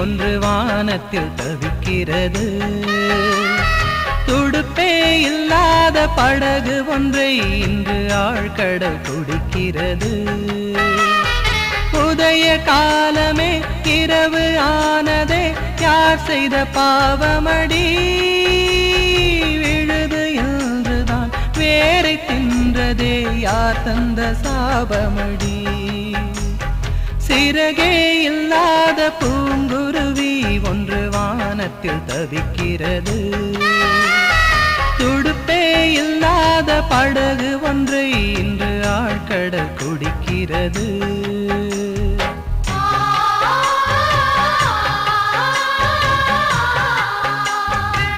ஒன்று வானத்தில் தவிக்கிறது. துடுப்பே இல்லாத படகு ஒன்றை இன்று ஆழ்கடல் குடிக்கிறது. உதய காலமே இரவு ஆனதே, யார் செய்த பாவமடி? விழுது என்றுதான் வேரை தின்றதே, யார் தந்த சாபமடி? சிறகே இல்லாத பூங்குருவி ஒன்று வானத்தில் தவிக்கிறது. துடுப்பே இல்லாத படகு ஒன்றை இன்று ஆழ்கடல் குடிக்கிறது.